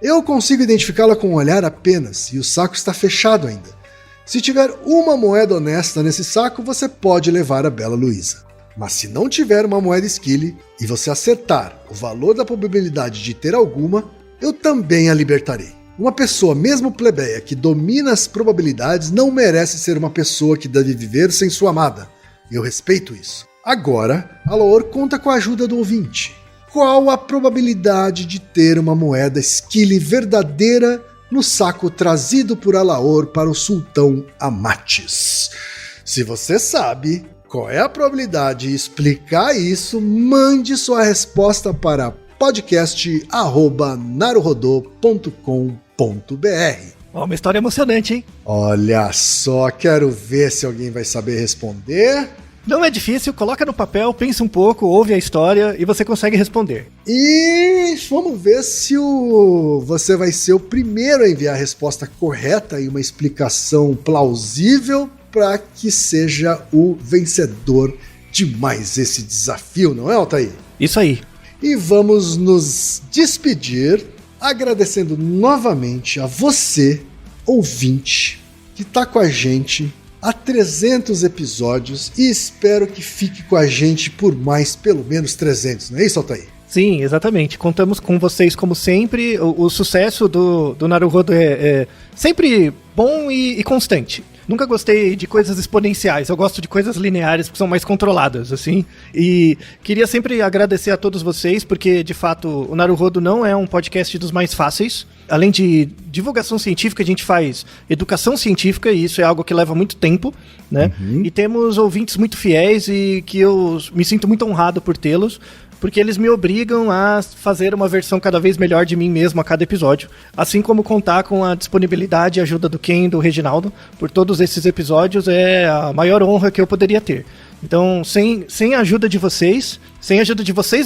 [SPEAKER 1] Eu consigo identificá-la com um olhar apenas, e o saco está fechado ainda. Se tiver uma moeda honesta nesse saco, você pode levar a bela Luísa. Mas se não tiver uma moeda Esquile e você acertar o valor da probabilidade de ter alguma, eu também a libertarei. Uma pessoa, mesmo plebeia, que domina as probabilidades não merece ser uma pessoa que deve viver sem sua amada. Eu respeito isso." Agora, Alaor conta com a ajuda do ouvinte. Qual a probabilidade de ter uma moeda Esquile verdadeira no saco trazido por Alaor para o sultão Amates? Se você sabe qual é a probabilidade de explicar isso, mande sua resposta para podcast@naruhodô.com.br.
[SPEAKER 4] Uma história emocionante, hein?
[SPEAKER 1] Olha só, quero ver se alguém vai saber responder.
[SPEAKER 4] Não é difícil, coloca no papel, pensa um pouco, ouve a história e você consegue responder.
[SPEAKER 1] E vamos ver se você vai ser o primeiro a enviar a resposta correta e uma explicação plausível para que seja o vencedor de mais esse desafio, não é, Altair?
[SPEAKER 4] Isso aí.
[SPEAKER 1] E vamos nos despedir agradecendo novamente a você, ouvinte, que está com a gente há 300 episódios e espero que fique com a gente por mais pelo menos 300, não é isso, Altair?
[SPEAKER 4] Sim, exatamente. Contamos com vocês como sempre. O sucesso do Naruhodo é sempre bom e constante. Nunca gostei de coisas exponenciais, eu gosto de coisas lineares que são mais controladas, assim. E queria sempre agradecer a todos vocês, porque, de fato, o Naruhodo não é um podcast dos mais fáceis. Além de divulgação científica, a gente faz educação científica, e isso é algo que leva muito tempo, né? Uhum. E temos ouvintes muito fiéis e que eu me sinto muito honrado por tê-los, porque eles me obrigam a fazer uma versão cada vez melhor de mim mesmo a cada episódio, assim como contar com a disponibilidade e ajuda do Ken e do Reginaldo por todos esses episódios é a maior honra que eu poderia ter. Então, sem a ajuda de vocês,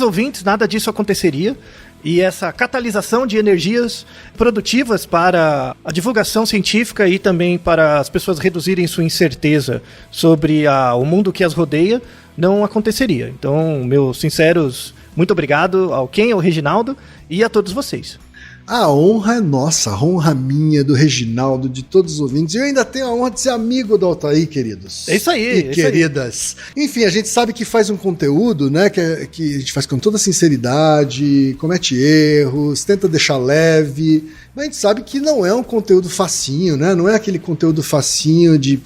[SPEAKER 4] ouvintes, nada disso aconteceria. E essa catalisação de energias produtivas para a divulgação científica e também para as pessoas reduzirem sua incerteza sobre o mundo que as rodeia não aconteceria. Então, meus sinceros muito obrigado ao Ken, ao Reginaldo e a todos vocês.
[SPEAKER 1] A honra é nossa, a honra minha, do Reginaldo, de todos os ouvintes. E eu ainda tenho a honra de ser amigo do Altair, queridos.
[SPEAKER 4] É isso aí.
[SPEAKER 1] E queridas. Aí. Enfim, a gente sabe que faz um conteúdo, né, que a gente faz com toda sinceridade, comete erros, tenta deixar leve, mas a gente sabe que não é um conteúdo facinho, né? Não é aquele conteúdo facinho de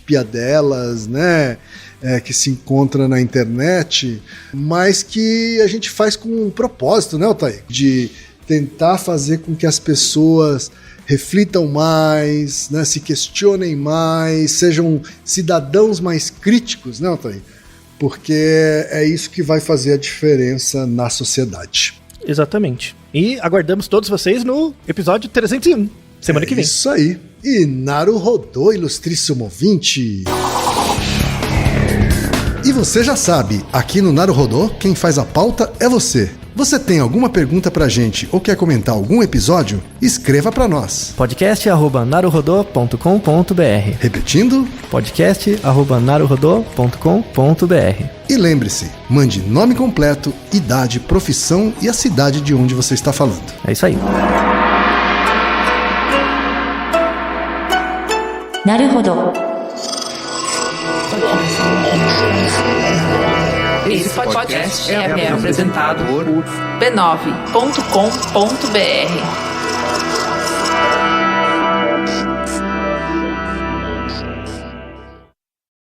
[SPEAKER 1] piadelas, né? Que se encontra na internet, mas que a gente faz com um propósito, né, Altair? De tentar fazer com que as pessoas reflitam mais, né, se questionem mais, sejam cidadãos mais críticos, né, Altair? Porque é isso que vai fazer a diferença na sociedade.
[SPEAKER 4] Exatamente. E aguardamos todos vocês no episódio 301, semana que vem.
[SPEAKER 1] Isso aí. E Naruhodô, ilustríssimo ouvinte. E você já sabe, aqui no Naruhodô, quem faz a pauta é você. Você tem alguma pergunta pra gente ou quer comentar algum episódio? Escreva pra nós.
[SPEAKER 4] podcast@naruhodô.com.br.
[SPEAKER 1] Repetindo?
[SPEAKER 4] podcast@naruhodô.com.br.
[SPEAKER 1] E lembre-se, mande nome completo, idade, profissão e a cidade de onde você está falando.
[SPEAKER 4] É isso aí.
[SPEAKER 2] Naruhodô.
[SPEAKER 6] Esse podcast é apresentado por b9.com.br.